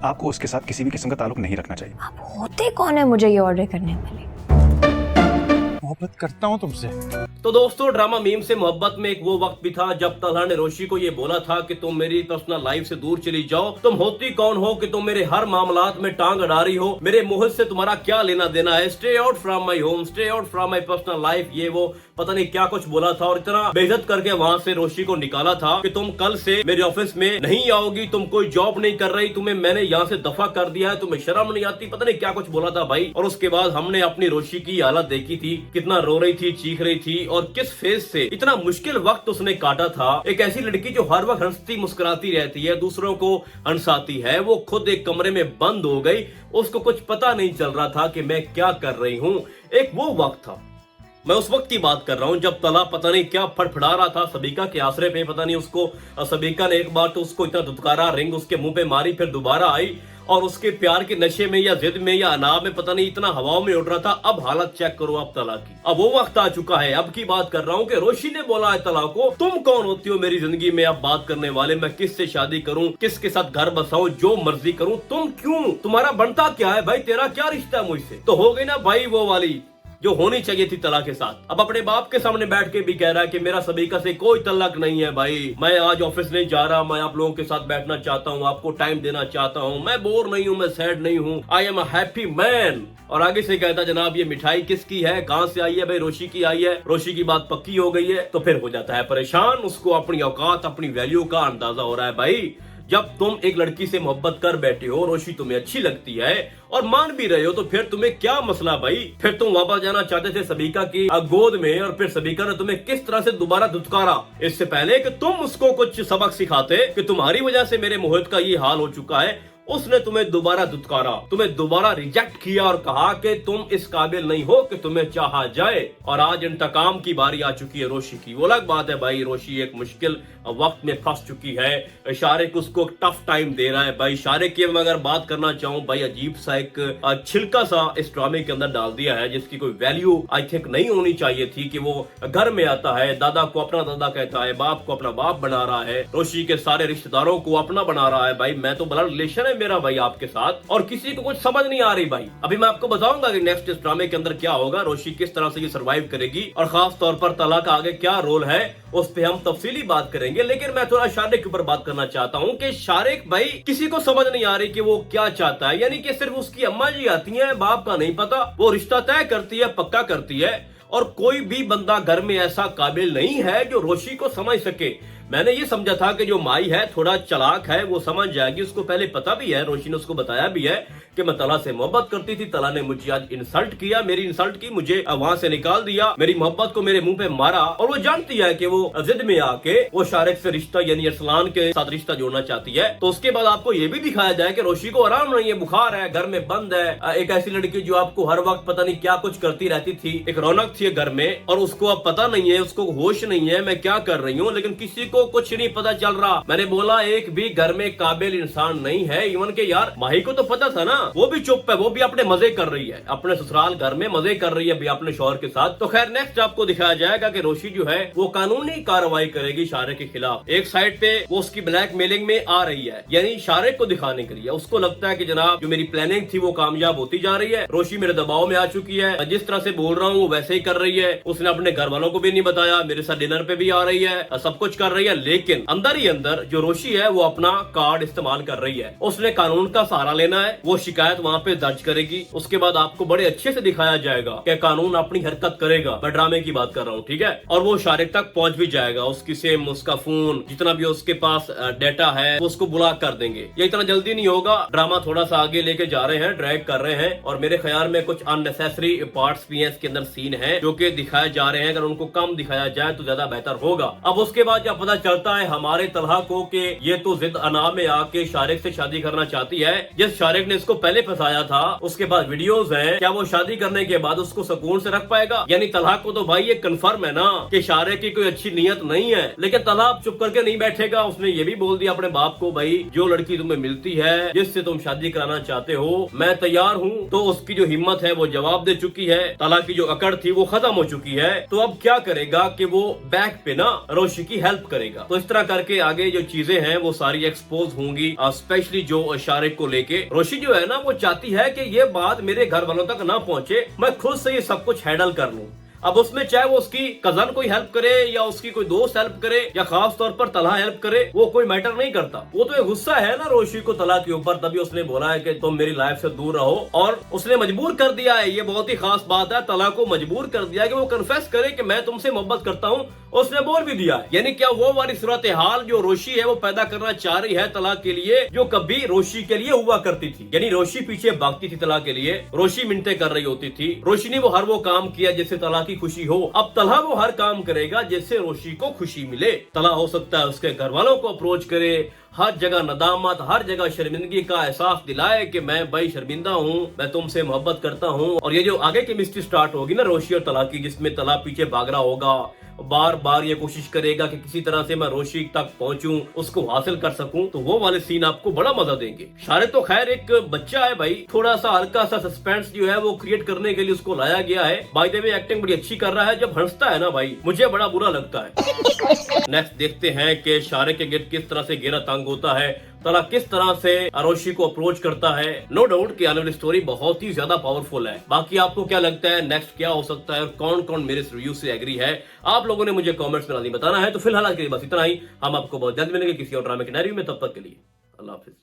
आपको उसके साथ किसी भी किस्म का ताल्लुक नहीं रखना चाहिए। आप होते कौन है मुझे ये ऑर्डर करने वाले? मोहब्बत करता हूँ तुमसे। तो दोस्तों, ड्रामा मीम से मोहब्बत में एक वो वक्त भी था जब तलहा ने रोशी को ये बोला था कि तुम मेरी पर्सनल लाइफ से दूर चली जाओ। तुम होती कौन हो कि तुम मेरे हर मामलात में टांग अड़ा रही हो? मेरे मोहब्बत से तुम्हारा क्या लेना देना है? Stay out from my home, stay out from my personal life. ये वो पता नहीं क्या कुछ बोला था और इतना बेइज्जत करके वहां से रोशी को निकाला था कि तुम कल से मेरे ऑफिस में नहीं आओगी, तुम कोई जॉब नहीं कर रही, तुम्हें मैंने यहाँ से दफा कर दिया है, तुम्हें शर्म नहीं आती। पता नहीं क्या कुछ बोला था भाई। और उसके बाद हमने अपनी रोशी की हालत देखी थी, कितना रो रही थी, चीख रही थी और किस फेस से इतना मुश्किल वक्त उसने काटा था। एक ऐसी लड़की जो हर वक्त हंसती मुस्कुराती रहती है, दूसरों को हंसाती है, वो खुद एक कमरे में बंद हो गई। उसको कुछ पता नहीं चल रहा था कि मैं क्या कर रही हूँ। एक वो वक्त था, मैं उस वक्त की बात कर रहा हूँ जब तला पता नहीं क्या फड़फड़ा रहा था सबीका के आसरे पे। पता नहीं उसको सबीका ने एक बार तो उसको इतना धुतकारा, रिंग उसके मुंह पे मारी, फिर दोबारा आई और उसके प्यार के नशे में या जिद में या अनाब में पता नहीं इतना हवाओं में उड़ रहा था। अब हालत चेक करो अब तला की। अब वो वक्त आ चुका है। अब की बात कर रहा हूँ कि रोशी ने बोला है तला को, तुम कौन होती हो मेरी जिंदगी में अब बात करने वाले? मैं किससे शादी करूं, किसके साथ घर बसाऊं, जो मर्जी करूं, तुम क्यों? तुम्हारा बनता क्या है भाई? तेरा क्या रिश्ता है मुझसे? तो हो गई ना भाई वो वाली जो होनी चाहिए थी तला के साथ। अब अपने बाप के सामने बैठ के भी कह रहा है कि मेरा सबीका से कोई तलाक नहीं है भाई, मैं आज ऑफिस नहीं जा रहा, मैं आप लोगों के साथ बैठना चाहता हूँ, आपको टाइम देना चाहता हूँ, मैं बोर नहीं हूँ, मैं सैड नहीं हूँ, I am a happy man. और आगे से कहता जनाब ये मिठाई किसकी है, कहाँ से आई है? भाई रोशी की आई है। रोशी की बात पक्की हो गई है। तो फिर हो जाता है परेशान, उसको अपनी औकात अपनी वैल्यू का अंदाजा हो रहा है भाई। जब तुम एक लड़की से मोहब्बत कर बैठे हो, रोशी तुम्हें अच्छी लगती है और मान भी रहे हो, तो फिर तुम्हें क्या मसला भाई? फिर तुम वापस जाना चाहते थे सबीका की गोद में और फिर सबीका ने तुम्हें किस तरह से दोबारा धुतकारा। इससे पहले कि तुम उसको कुछ सबक सिखाते कि तुम्हारी वजह से मेरे मोहित का ये हाल हो चुका है, उसने तुम्हें दोबारा धुतकारा, तुम्हें दोबारा रिजेक्ट किया और कहा कि तुम इस काबिल नहीं हो कि तुम्हें चाहा जाए। और आज इंतकाम की बारी आ चुकी है रोशी की। वो अलग बात है भाई, रोशी एक मुश्किल वक्त में फंस चुकी है। शारिक उसको टफ टाइम दे रहा है भाई। शारिक की मैं अगर बात करना चाहूँ भाई, अजीब सा एक छिलका सा इस ड्रामे के अंदर डाल दिया है जिसकी कोई वैल्यू आई थिंक नहीं होनी चाहिए थी। कि वो घर में आता है, दादा को अपना दादा कहता है, बाप को अपना बाप बना रहा है, रोशी के सारे रिश्तेदारों को अपना बना रहा है। भाई मैं तो बड़ा रिलेशन है मेरा भाई आपके साथ, और किसी को कुछ समझ नहीं आ रही भाई। अभी मैं आपको बताऊंगा कि नेक्स्ट इस ड्रामे के अंदर क्या होगा, रोशी किस तरह से ये सर्वाइव करेगी और खास तौर पर तला का आगे क्या रोल है उस पे हम तफसीली बात करेंगे। लेकिन मैं थोड़ा शारिक के ऊपर बात करना चाहता हूँ कि शारिक भाई किसी को समझ नहीं आ रही कि वो क्या चाहता है। यानी कि सिर्फ उसकी अम्मा जी आती हैं, बाप का नहीं पता, वो रिश्ता तय करती है, पक्का करती है, और कोई भी बंदा घर में ऐसा काबिल नहीं है जो रोशी को समझ सके। मैंने ये समझा था कि जो माई है थोड़ा चालाक है, वो समझ जाएगी, उसको पहले पता भी है, रोशी ने उसको बताया भी है कि मैं तला से मोहब्बत करती थी, तला ने मुझे आज इंसल्ट किया, मेरी इंसल्ट की, मुझे वहां से निकाल दिया, मेरी मोहब्बत को मेरे मुंह पे मारा। और वो जानती है कि वो जिद में आके वो शारिक से रिश्ता यानी अरसलान के साथ रिश्ता जोड़ना चाहती है। तो उसके बाद आपको ये भी दिखाया जाए कि रोशी को आराम नहीं है, बुखार है, घर में बंद है, एक ऐसी लड़की जो आपको हर वक्त पता नहीं क्या कुछ करती रहती थी, एक रौनक थी घर में, और उसको अब पता नहीं है, उसको होश नहीं है मैं क्या कर रही हूँ, लेकिन किसी को कुछ नहीं पता चल रहा। मैंने बोला एक भी घर में काबिल इंसान नहीं है। इवन के यार माही को तो पता था ना, वो भी चुप है, वो भी अपने मजे कर रही है, अपने ससुराल घर में मजे कर रही है भी अपने शौहर के साथ। तो खैर नेक्स्ट आपको दिखाया जाएगा कि रोशी जो है वो कानूनी कार्रवाई करेगी शारिक के खिलाफ। एक साइड पे वो उसकी ब्लैकमेलिंग में आ रही है, यानी शारिक को दिखाने के लिए उसको लगता है कि जनाब जो मेरी प्लानिंग थी वो कामयाब होती जा रही है, रोशी मेरे दबाव में आ चुकी है, जिस तरह से बोल रहा हूँ वो वैसे ही कर रही है, उसने अपने घर वालों को भी नहीं बताया, मेरे साथ डिनर पे भी आ रही है, सब कुछ कर रही है। लेकिन अंदर ही अंदर जो रोशी है वो अपना कार्ड इस्तेमाल कर रही है, उसने कानून का सहारा लेना है, वो शिकायत वहाँ पे दर्ज करेगी। उसके बाद आपको बड़े अच्छे से दिखाया जाएगा कि कानून अपनी हरकत करेगा। मैं ड्रामे की बात कर रहा हूँ, ठीक है, और वो शारिक तक पहुंच भी जाएगा, उसकी सिम, उसका फोन, जितना भी उसके पास डेटा है वो उसको ब्लॉक कर देंगे। ये इतना जल्दी नहीं होगा, ड्रामा थोड़ा सा आगे लेके जा रहे हैं, ड्रैग कर रहे हैं, और मेरे ख्याल में कुछ अननेसेसरी पार्ट्स भी हैं इसके अंदर, सीन है जो कि दिखाए जा रहे हैं, अगर उनको कम दिखाया जाए तो ज्यादा बेहतर होगा। अब उसके बाद जब पता चलता है हमारे तलहा को कि ये तो जिद अना में आके शारिक से शादी करना चाहती है, जिस शारिक ने इसको पहले फंसाया था, उसके बाद वीडियोस हैं, क्या वो शादी करने के बाद उसको सुकून से रख पाएगा? यानी तलाक को तो भाई ये कंफर्म है ना कि शारे की कोई अच्छी नीयत नहीं है, लेकिन तलाक चुप करके नहीं बैठेगा। उसने ये भी बोल दिया अपने बाप को, भाई जो लड़की तुम्हें मिलती है, जिससे तुम शादी कराना चाहते हो, मैं तैयार हूँ। तो उसकी जो हिम्मत है वो जवाब दे चुकी है, तलाक की जो अकड़ थी वो खत्म हो चुकी है। तो अब क्या करेगा कि वो बैक पे ना रोशी की हेल्प करेगा। तो इस तरह करके आगे जो चीजें हैं वो सारी एक्सपोज होंगी, स्पेशली जो शारिक को लेके। रोशी जो है ना वो चाहती है कि ये बात मेरे घर वालों तक ना पहुंचे, मैं खुद से ये सब कुछ हैंडल कर लूं। अब उसमें चाहे वो उसकी कजन कोई हेल्प करे या उसकी कोई दोस्त हेल्प करे या खास तौर पर तलहा हेल्प करे, वो कोई मैटर नहीं करता। वो तो एक गुस्सा है ना रोशी को तलाक के ऊपर, तभी उसने बोला है कि तुम मेरी लाइफ से दूर रहो, और उसने मजबूर कर दिया है। ये बहुत ही खास बात है, तलाक को मजबूर कर दिया कि वो कन्फेस करे कि मैं तुमसे मोहब्बत करता हूँ। उसने बोल भी दिया है। यानी क्या वो वाली सूरत हाल जो रोशी है वो पैदा करना चाह रही है तलाक के लिए, जो कभी रोशी के लिए हुआ करती थी। यानी रोशी पीछे भागती थी तलाक के लिए, रोशी मिन्नतें कर रही होती थी, रोशी ने वो हर वो काम किया जिससे तलाक की खुशी हो। अब तलहा वो हर काम करेगा जिससे रोशी को खुशी मिले। तलहा हो सकता है उसके घर वालों को अप्रोच करे, हर जगह नदामत, हर जगह शर्मिंदगी का एहसास दिलाए कि मैं भाई शर्मिंदा हूँ, मैं तुमसे मोहब्बत करता हूँ। और ये जो आगे की मिस्ट्री स्टार्ट होगी ना रोशी और तलहा की, जिसमें तलहा पीछे भाग रहा होगा, बार बार ये कोशिश करेगा कि किसी तरह से मैं रोशी तक पहुंचूं, उसको हासिल कर सकूं, तो वो वाले सीन आपको बड़ा मजा देंगे। शारिक तो खैर एक बच्चा है भाई, थोड़ा सा हल्का सा सस्पेंस जो है वो क्रिएट करने के लिए उसको लाया गया है। बाय द वे एक्टिंग बड़ी अच्छी कर रहा है, जब हंसता है ना भाई मुझे बड़ा बुरा लगता है। नेक्स्ट देखते हैं कि शारिक के गिर्द किस तरह से घेरा तंग होता है, तलहा किस तरह से रोशी को अप्रोच करता है। नो डाउट कि आने वाली स्टोरी बहुत ही ज्यादा पावरफुल है। बाकी आपको क्या लगता है नेक्स्ट क्या हो सकता है और कौन कौन मेरे इस रिव्यू से एग्री है, आप लोगों ने मुझे कमेंट्स में नहीं बताना है। तो फिलहाल आज के लिए बस इतना ही, हम आपको बहुत जल्द मिलेंगे किसी और ड्रामे के नए रिव्यू में। तब तक के लिए अल्लाह हाफिज।